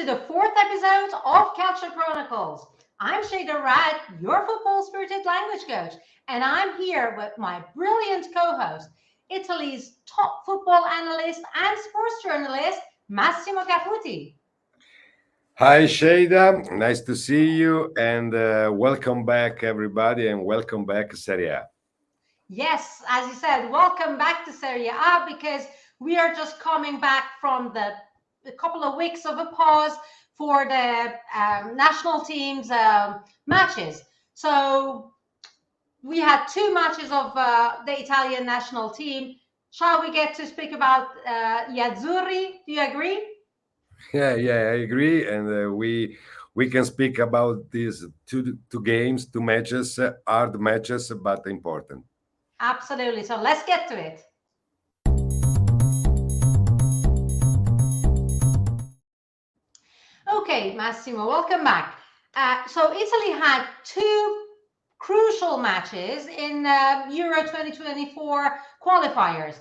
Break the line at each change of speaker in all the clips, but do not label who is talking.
to the fourth episode of Calcio Chronicles. I'm Sheida, your football-spirited language coach, and I'm here with my brilliant co-host, Italy's top football analyst and sports journalist, Massimo.
Hi, Sheida. Nice to see you, and welcome back, everybody, and welcome back, Serie.
Yes, as you said, welcome back to Serie A, because we are just coming back from a couple of weeks of a pause for the national team's matches. So we had two matches of the Italian national team. Shall we get to speak about the Azzurri? Do you agree?
Yeah, I agree, and we can speak about these two games, two matches, hard matches, but important.
Absolutely. So let's get to it. Okay, Massimo, welcome back. So Italy had two crucial matches in Euro 2024 qualifiers.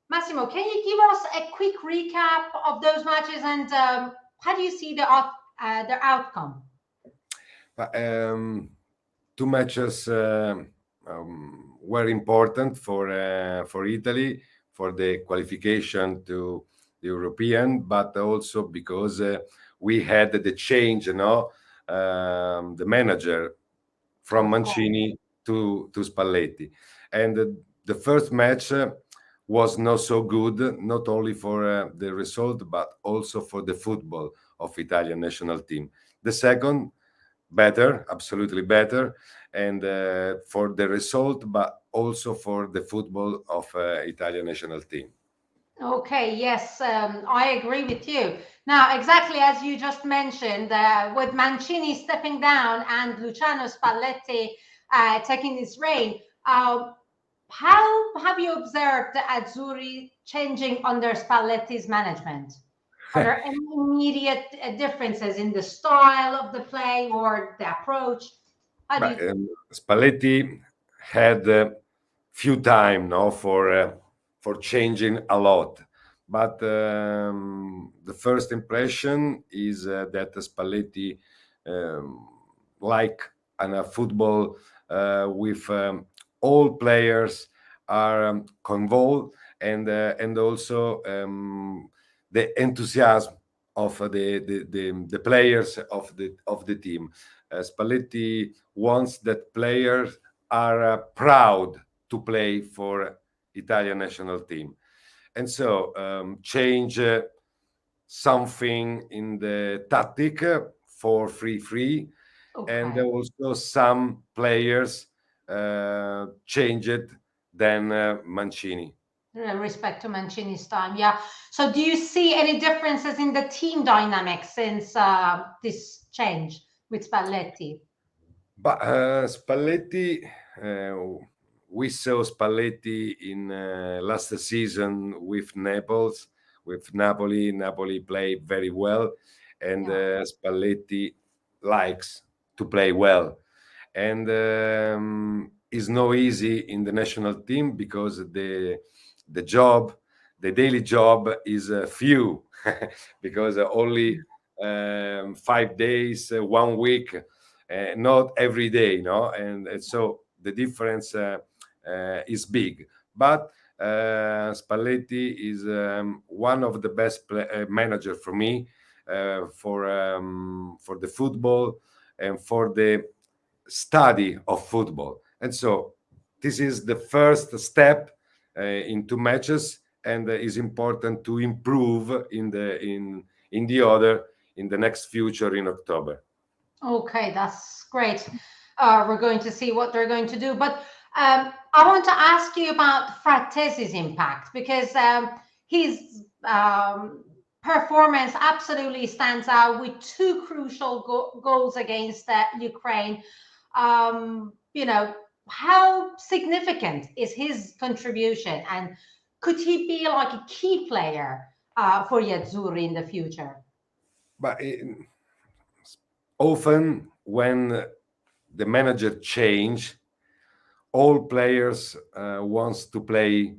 Massimo, can you give us a quick recap of those matches and how do you see their outcome?
Two matches were important for Italy for the qualification to the European, but also because we had the change, the manager from Mancini to Spalletti, and the first match was not so good, not only for the result but also for the football of Italian national team. The second, better, absolutely better, and for the result, but also for the football of Italian national team.
Okay, yes, I agree with you. Now, exactly as you just mentioned, with Mancini stepping down and Luciano Spalletti taking his reign, how have you observed the Azzurri changing under Spalletti's management? Are there any immediate differences in the style of the play or the approach? How do you...
Spalletti had few time now for changing a lot, but the first impression is that Spalletti like a football with all players are convolved, and also the enthusiasm of the players of the team. Spalletti wants that players are proud to play for Italian national team, and so change something in the tactic for 3-3, and also some players changed than Mancini.
Respect to Mancini's time, yeah. So do you see any differences in the team dynamics since this change with Spalletti?
But Spalletti, we saw Spalletti in last season with Naples, with Napoli. Napoli played very well, and Spalletti likes to play well. And it's no easy in the national team because the job, the daily job is few, because only 5 days, 1 week. Not every day, and so the difference is big. But Spalletti is one of the best manager for me, for the football and for the study of football. And so this is the first step into matches, and is important to improve in the other in the next future in October.
Okay, that's great. We're going to see what they're going to do. But I want to ask you about Frattesi's impact, because his performance absolutely stands out with two crucial goals against Ukraine. How significant is his contribution, and could he be like a key player for Azzurri in the future?
But often when the manager change, all players wants to play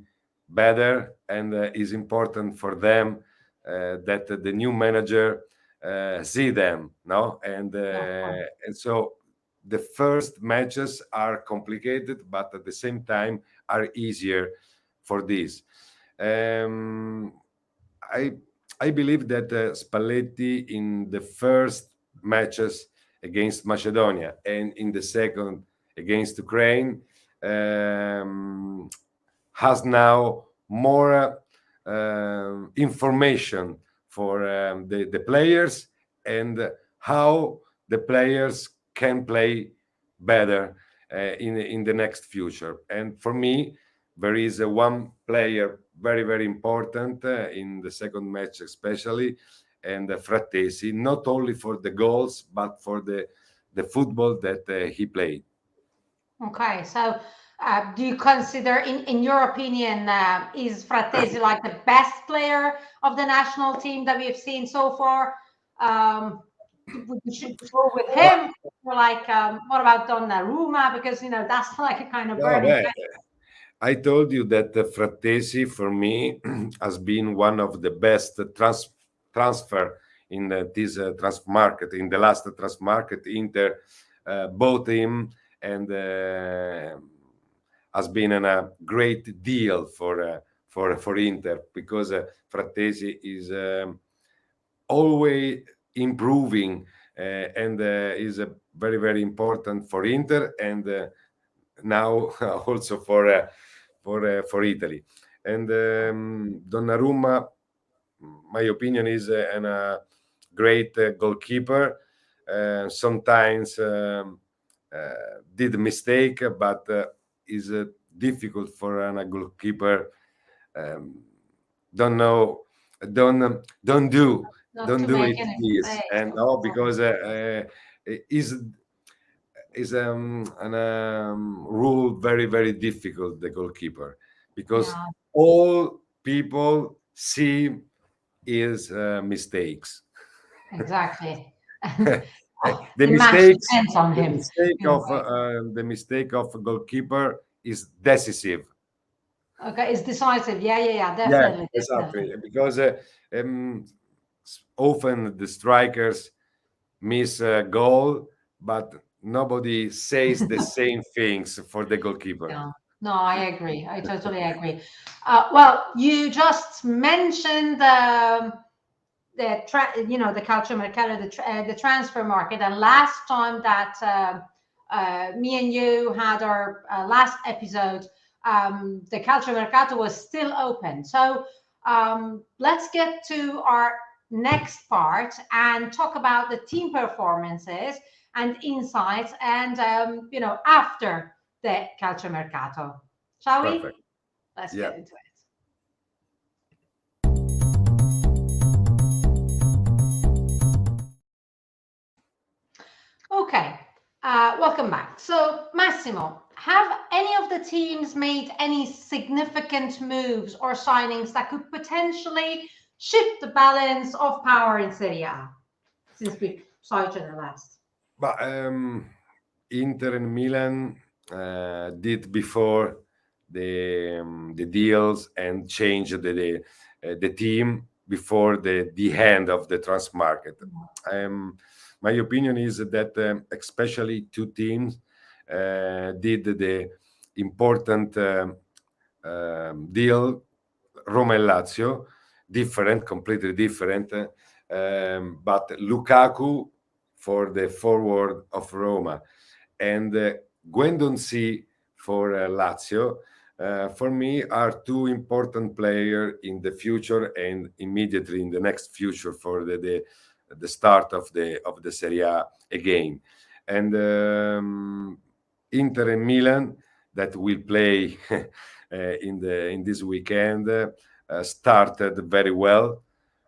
better, and is important for them that the new manager see them, no? And so the first matches are complicated, but at the same time are easier for this. Um, I I believe that Spalletti in the first matches against Macedonia and in the second against Ukraine um, has now more information for the players and how the players can play better in the next future. And for me, there is one player very important in the second match especially, and Frattesi, not only for the goals but for the football that he played.
Okay, so do you consider, in your opinion, is Frattesi like the best player of the national team that we've seen so far? Should we go with him? Or like, what about Donnarumma? Because, that's like a kind of
No,
burning.
I told you that Frattesi for me has been one of the best transfer in this transfer market. In the last transfer market, Inter bought him and has been a great deal for Inter because Frattesi is always improving and is very important for Inter and now also for Italy. And Donnarumma, my opinion, is a great goalkeeper. Sometimes did mistake, but is difficult for a goalkeeper. Don't know, don't do it this and no because is an rule very difficult, the goalkeeper, because all people see his mistakes.
Exactly.
The
match
mistakes
depends on
the
him.
mistake of a goalkeeper is decisive.
Okay, it's decisive. Yeah,
Yeah,
definitely.
exactly, because often the strikers miss a goal, but nobody says the same things for the goalkeeper.
No, I agree. I totally agree. Well, you just mentioned the calcio mercato, the transfer market, and last time that me and you had our last episode, the calcio mercato was still open. So let's get to our next part and talk about the team performances and insights, and after the calcio mercato. Shall we?
Perfect.
Let's
Yeah.
get into it. Okay, welcome back. So, Massimo, have any of the teams made any significant moves or signings that could potentially shift the balance of power in Serie A since we saw each other last?
But Inter and Milan did before the deals and changed the team before the end of the transfer market. My opinion is that especially two teams did the important deal, Roma and Lazio, completely different. But Lukaku for the forward of Roma and Guendouzi for Lazio, for me, are two important players in the future and immediately in the next future for the start of the Serie A again. And Inter and Milan that will play in this weekend started very well.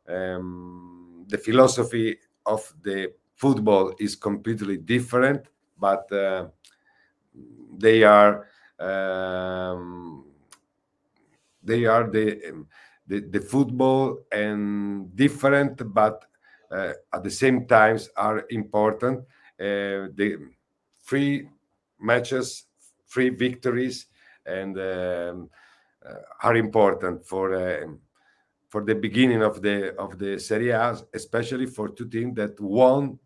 The philosophy of the football is completely different, but they are the football and different, but at the same times are important. The 3 matches, 3 victories, and are important for the beginning of the Serie A, especially for two teams that want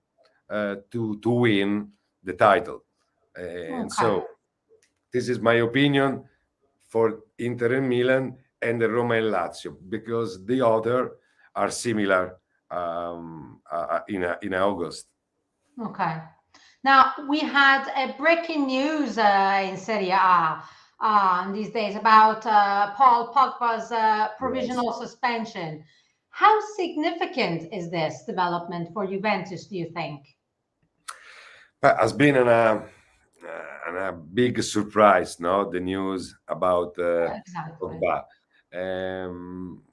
to win the title. And
Okay.
so this is my opinion for Inter and Milan and the Roma and Lazio, because the other are similar in August.
Okay. Now, we had a breaking news in Serie A these days about Paul Pogba's
Yes.
provisional suspension. How significant is this development for Juventus, do you think?
Has been a big surprise, no? The news about
Exactly.
Pogba. Um,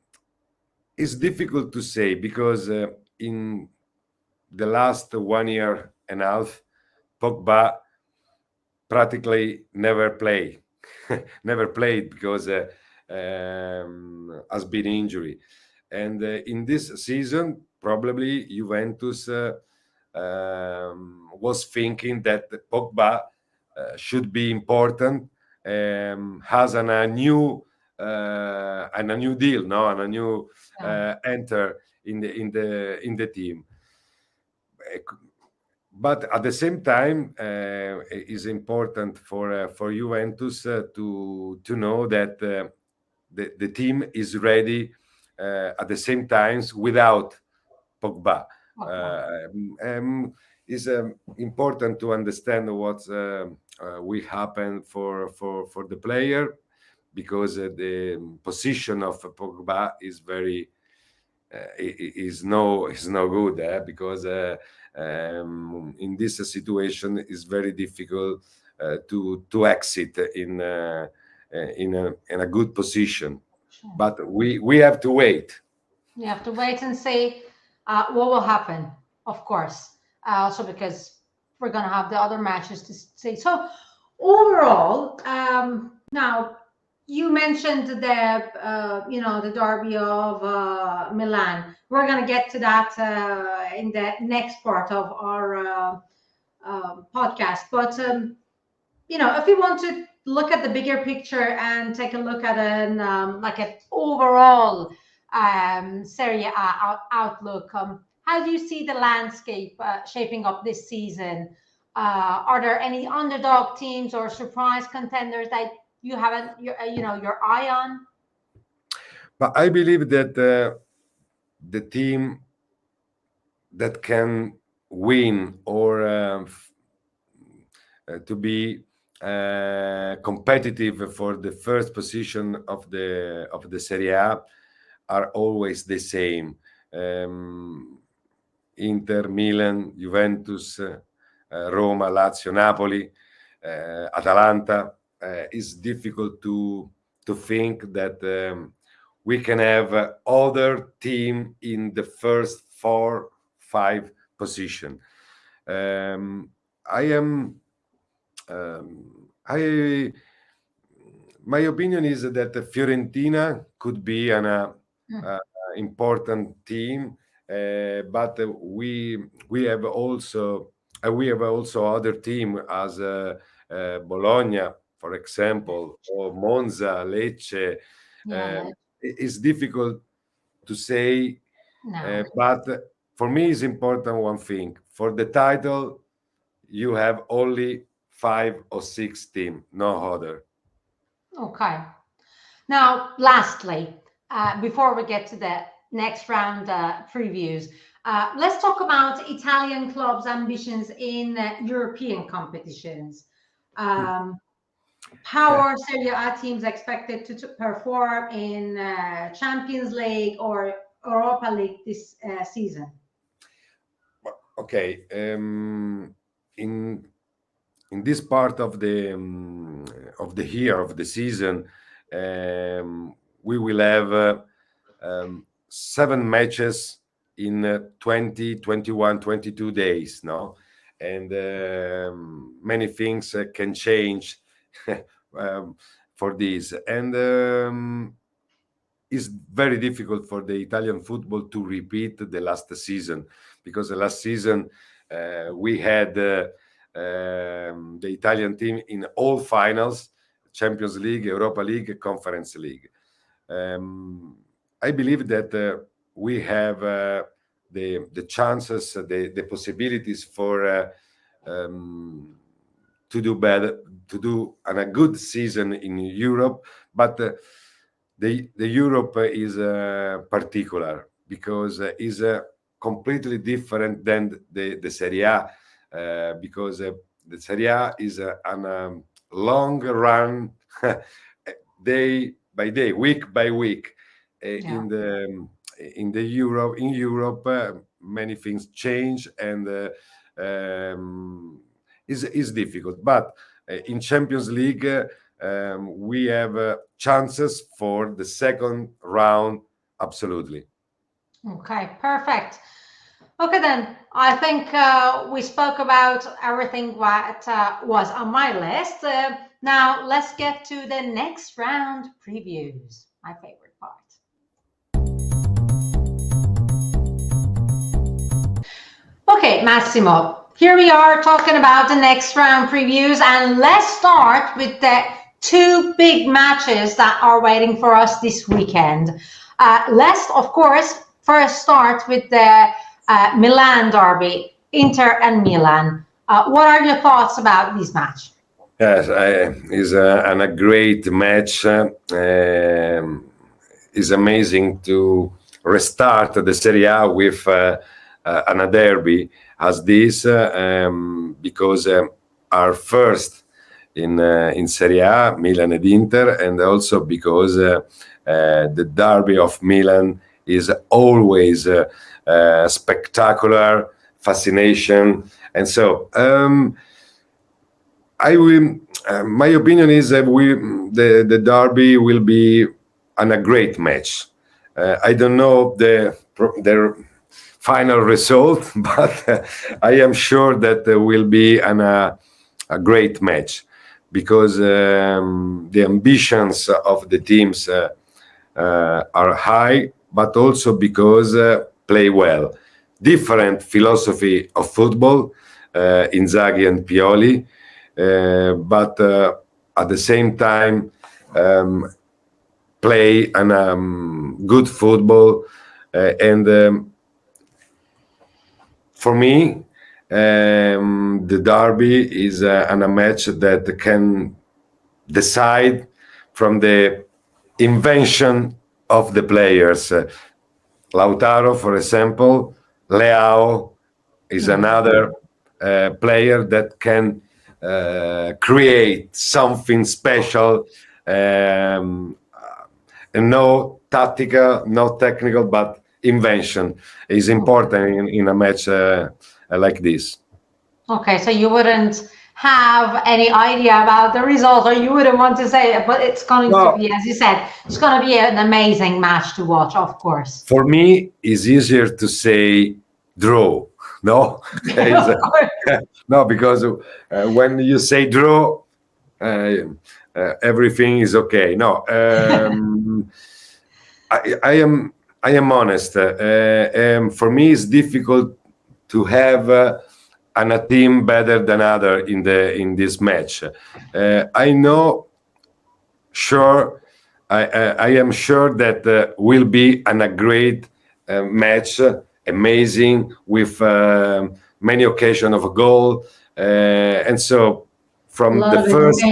it's difficult to say because in the last 1 year and a half, Pogba practically never play, never played because has been injury, and in this season probably Juventus was thinking that Pogba should be important, has a new deal, no, and a new
Yeah.
enter in the team. But at the same time, it is important for Juventus to know that the team is ready at the same times without Pogba.
Okay.
Uh, is important to understand what will happen for the player, because the position of Pogba is very is no good, because in this situation it's very difficult to exit in a good position.
Sure.
But we have to wait.
You have to wait and see what will happen, of course. Also, because we're going to have the other matches to see. So, overall, now you mentioned the the derby of Milan. We're going to get to that in the next part of our podcast. But if you want to look at the bigger picture and take a look at an like an overall Serie A outlook, how do you see the landscape shaping up this season? Are there any underdog teams or surprise contenders that you haven't, your eye on?
But I believe that the team that can win or to be competitive for the first position of the Serie A are always the same. Inter, Milan, Juventus, Roma, Lazio, Napoli, Atalanta. It's difficult to think that we can have other team in the first 4, 5 position. I am. I My opinion is that Fiorentina could be an important team, but we have also other team as Bologna, for example, or Monza, Lecce.
Yeah,
Um, it's difficult to say,
no.
but for me, it's important one thing: for the title, you have only 5 or 6 team, no other.
Okay. Now, lastly, before we get to the next round previews, let's talk about Italian clubs' ambitions in European competitions. Um, how are Serie A teams expected to perform in Champions League or Europa League this season?
Okay, in this part of the year of the season, we will have 7 matches in 20, 21, 22 days, no, and many things can change for this, and it's very difficult for the Italian football to repeat the last season, because the last season we had the Italian team in all finals: Champions League, Europa League, Conference League. I believe that we have the chances, the possibilities for to do better, to do a good season in Europe. But the Europe is particular because is completely different than the Serie A, because the Serie A is on long run, day by day, week by week. In the Europe, many things change, and is difficult. But in Champions League, we have chances for the second round. Absolutely.
Okay, perfect. Okay, then I think we spoke about everything that was on my list. Now let's get to the next round previews, my favorite part. Okay, Massimo, here we are talking about the next round previews, and let's start with the two big matches that are waiting for us this weekend. Let's, of course, first start with the Milan derby, Inter and Milan. What are your thoughts about this match?
Yes, it's a great match. It's amazing to restart the Serie A with a derby as this, because our first in Serie A, Milan and Inter, and also because the derby of Milan is always spectacular, fascination, and so I will. My opinion is that the derby will be a great match. I don't know the final result, but I am sure that there will be a great match, because the ambitions of the teams are high, but also because play well. Different philosophy of football, Inzaghi and Pioli, but at the same time play good football, and for me, the derby is a match that can decide from the invention of the players. Lautaro, for example, Leao is another player that can create something special, and no tactical, no technical, but invention is important in a match like this.
Okay, so you wouldn't have any idea about the result, or you wouldn't want to say it, but it's going to be, as you said, it's going to be an amazing match to watch, of course.
For me, it's easier to say draw. No, no, because when you say draw, everything is okay. No, I am honest. For me, it's difficult to have a team better than other in this match. I know, sure, I am sure that will be a great match, amazing, with many occasions of a goal, and so from the first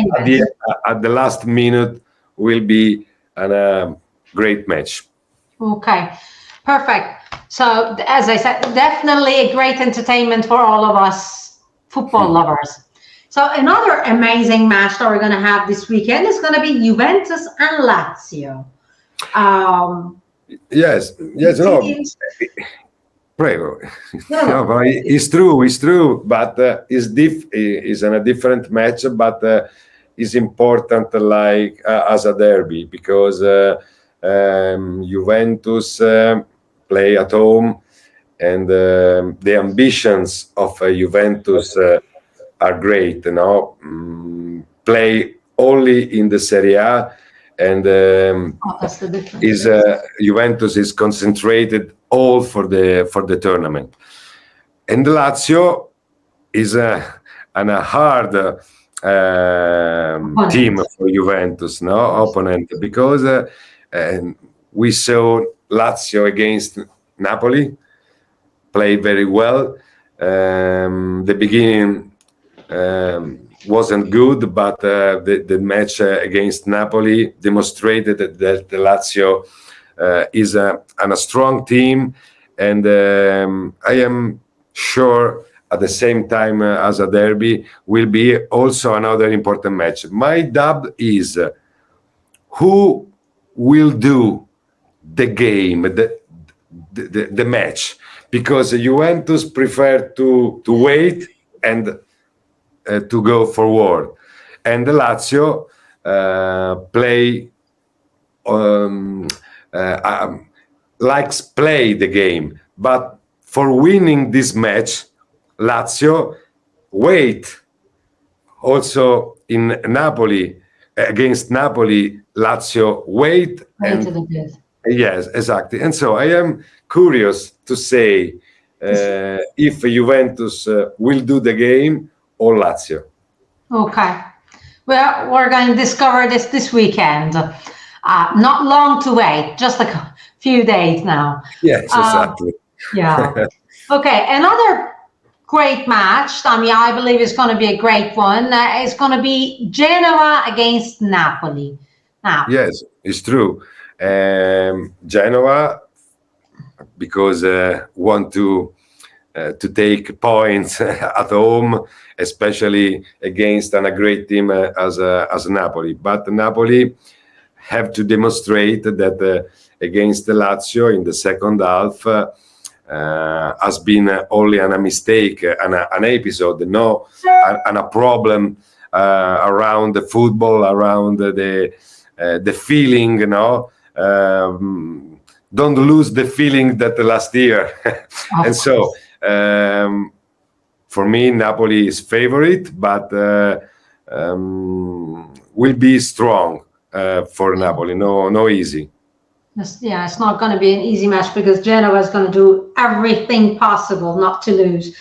at the last minute will be a great match.
Okay, perfect. So as I said, definitely a great entertainment for all of us football lovers. So another amazing match that we're going to have this weekend is going to be Juventus and Lazio.
Yes, no. Prego. No, it's true, but is in a different match, but is important like as a derby, because Juventus play at home, and the ambitions of Juventus are great. Play only in the Serie A, and Juventus is concentrated all for the tournament, and Lazio is a hard team for Juventus, opponent, because we saw Lazio against Napoli. Played very well. The beginning wasn't good, but the match against Napoli demonstrated that the Lazio is a strong team, and I am sure at the same time as a derby will be also another important match. My doubt is who will do the game, the match, because Juventus prefer to wait and to go forward, and the Lazio play likes play the game, but for winning this match, Lazio wait. Also in Napoli, against Napoli, Lazio wait. And yes, exactly. And so I am curious to say if Juventus will do the game or Lazio.
Okay. Well, we're going to discover this weekend. Not long to wait, just a few days now.
Yes, exactly.
Yeah. Okay, another great match. I mean, I believe it's going to be a great one. It's going to be Genoa against Napoli. Now,
yes, it's true. Genoa, because want to take points at home, especially against a great team as Napoli. But Napoli have to demonstrate that against the Lazio in the second half has been only a mistake, an episode, no, and a problem around the football, around the feeling, you know. Don't lose the feeling that last year. And so for me, Napoli is favorite, but will be strong for Napoli. No easy.
Yeah, it's not going to be an easy match because Genoa is going to do everything possible not to lose.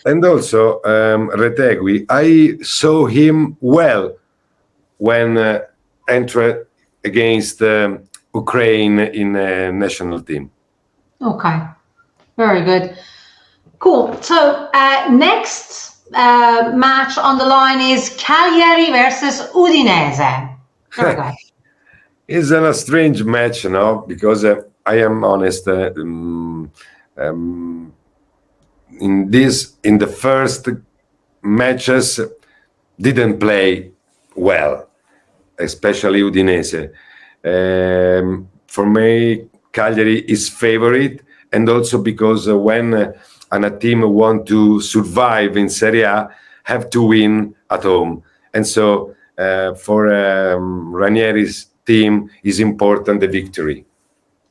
And also, Retegui, I saw him well when entered against Ukraine in a national team.
Okay, very good. Cool. So next match on the line is Cagliari versus Udinese. Very good.
It's a strange match, you know, because I am honest. In the first matches, didn't play well, especially Udinese. For me, Cagliari is favorite, and also because when a team want to survive in Serie A, have to win at home, and so for Ranieri's team is important the victory.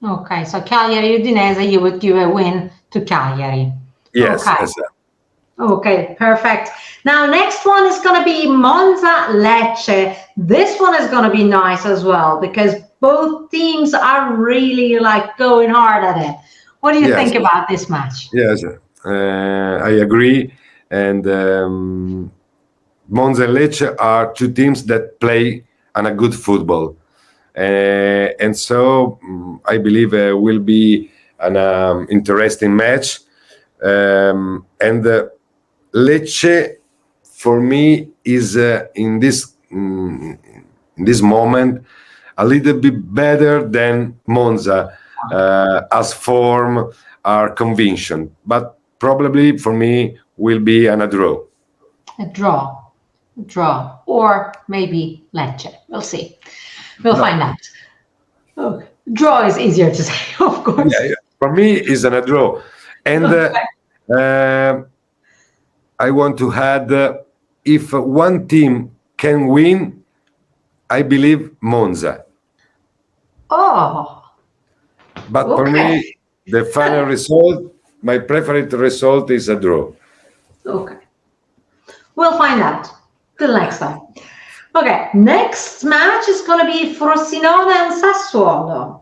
Okay, so Cagliari Udinese, you would give a win to Cagliari.
Yes,
okay.
Exactly.
Okay, perfect. Now, next one is going to be Monza Lecce. This one is going to be nice as well because both teams are really like going hard at it. What do you think about this match?
Yes, I agree. And Monza and Lecce are two teams that play on a good football. And so I believe will be an interesting match. And Lecce, for me, is in this moment a little bit better than Monza as form or conviction, but probably for me will be a draw.
A draw, or maybe Lecce. We'll see. We'll find out. Oh, draw is easier to say, of course.
Yeah, for me, it's a draw. And I want to add, if one team can win, I believe Monza.
Oh.
But for me, the final result, my preferred result is a draw.
Okay. We'll find out. Till next time. Okay, next match is going to be Frosinone and Sassuolo.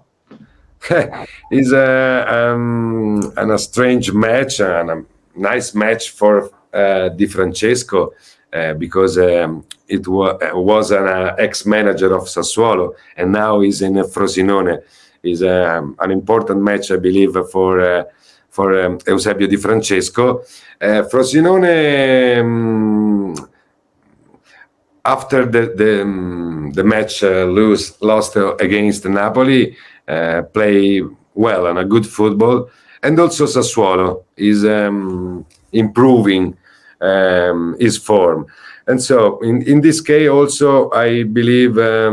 It's a strange match and a nice match for Di Francesco because it was an ex-manager of Sassuolo and now he's in Frosinone. is an important match, I believe, for Eusebio Di Francesco. Frosinone, after the match lost against Napoli, play well and a good football, and also Sassuolo is improving his form. And so in this case also, I believe I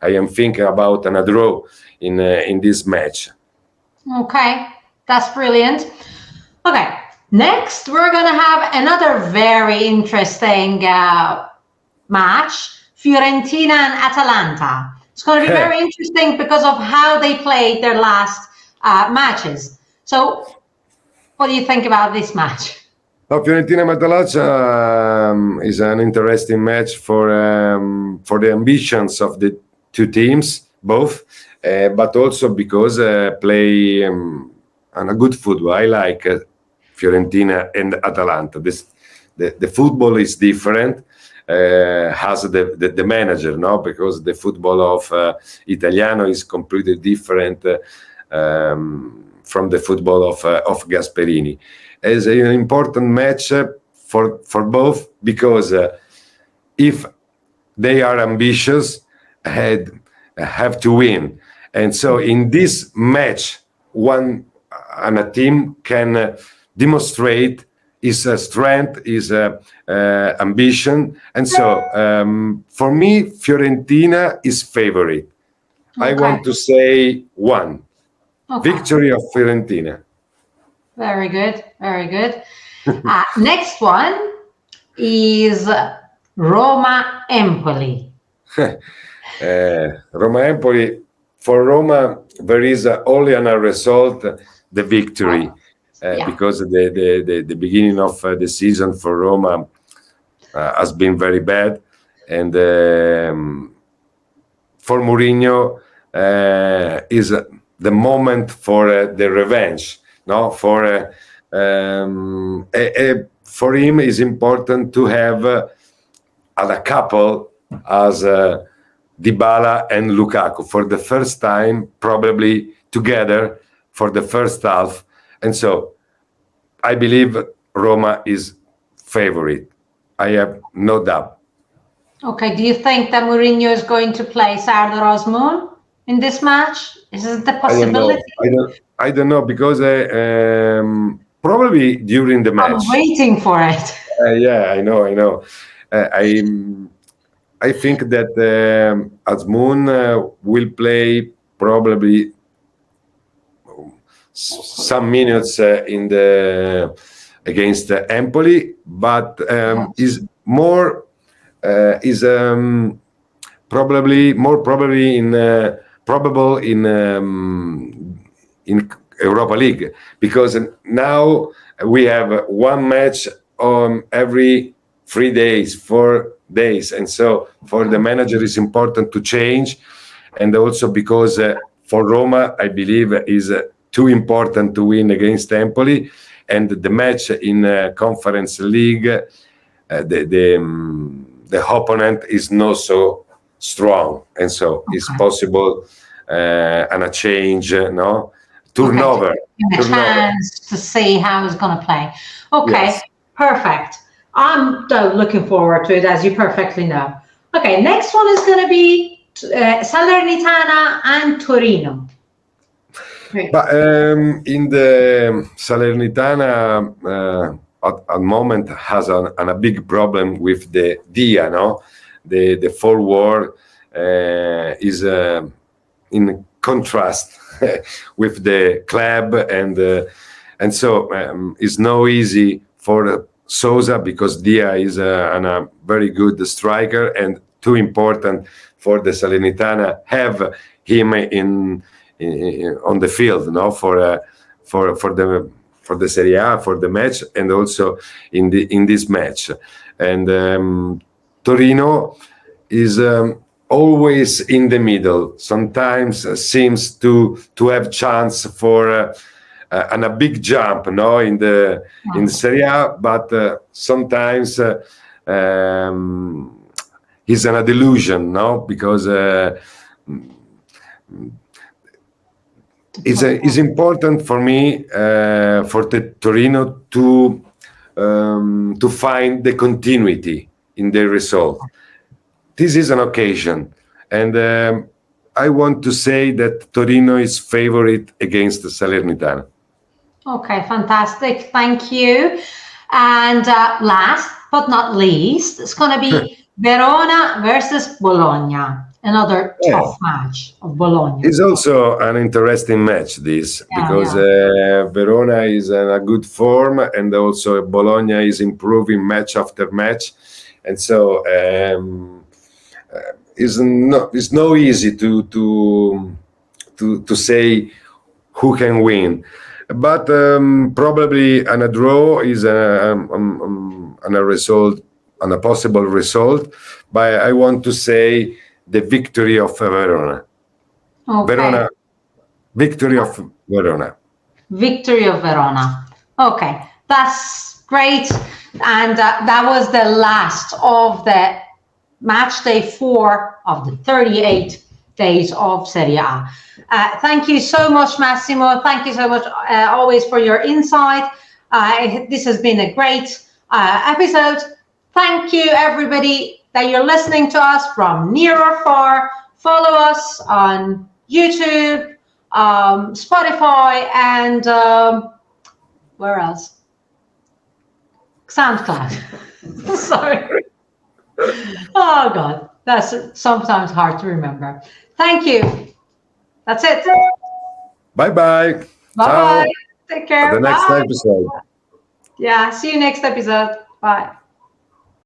am thinking about a draw in this match.
Okay, that's brilliant. Okay, next we're gonna have another very interesting match, Fiorentina and Atalanta. It's going to be very interesting because of how they played their last matches. So, what do you think about this match?
Fiorentina Atalanta is an interesting match for the ambitions of the two teams, both, but also because play on a good football. I like Fiorentina and Atalanta. The football is different. Has the manager, no? Because the football of Italiano is completely different from the football of Gasperini. It's an important match for both because if they are ambitious, have to win. And so in this match, one and a team can demonstrate his strength, his ambition. And so for me, Fiorentina is favorite. Okay. I want to say 1. Okay. Victory of Fiorentina.
Very good, very good. Next one is Roma-Empoli.
Roma-Empoli, for Roma, there is only a result, the victory. Because the beginning of the season for Roma has been very bad, and for Mourinho is the moment for the revenge. No, for him is important to have a couple as Dybala and Lukaku for the first time, probably together for the first half, and so I believe Roma is favorite. I have no doubt.
Okay, do you think that Mourinho is going to play Sardar Azmoun in this match? Is it the possibility?
I don't know because probably during the match.
I'm waiting for it.
Yeah, I know. I think that Azmoun will play probably some minutes in the against Empoli, but is more probably probable in Europa League, because now we have one match on every 3 days, 4 days, and so for the manager it's important to change, and also because for Roma I believe is too important to win against Empoli, and the match in Conference League, the opponent is not so strong, and so it's possible and a change, no turnover.
Okay. A chance to see how he's going to play. Okay, yes. Perfect. I'm looking forward to it, as you perfectly know. Okay, next one is going to be Salernitana and Torino.
But in the Salernitana at the moment has a big problem with the Dia, no? The forward is in contrast with the club, and so it's no easy for Sousa because Dia is a very good striker, and too important for the Salernitana have him on the field, no, for the Serie A, for the match, and also in this match. And Torino is always in the middle. Sometimes seems to have chance for a big jump, no, in the Serie A, but sometimes is a delusion, no, because It's important for me for the Torino to find the continuity in the result. This is an occasion, and I want to say that Torino is favorite against the Salernitana.
Okay, fantastic. Thank you. And last but not least, it's going to be Verona versus Bologna. Another tough match of Bologna.
It's also an interesting match, because Verona is in a good form, and also Bologna is improving match after match, and so it's no easy to say who can win, but probably a draw is a result, a possible result. But I want to say the victory of Verona.
Okay.
Victory of Verona.
Victory of Verona. Okay, that's great. And that was the last of the match day 4 of the 38 days of Serie A. Thank you so much, Massimo. Thank you so much always for your insight. This has been a great episode. Thank you, everybody, that you're listening to us from near or far. Follow us on YouTube, Spotify, and where else? SoundCloud. Sorry. Oh, God. That's sometimes hard to remember. Thank you. That's it.
Bye-bye.
Bye-bye. Take care.
At the next episode.
Yeah, see you next episode. Bye.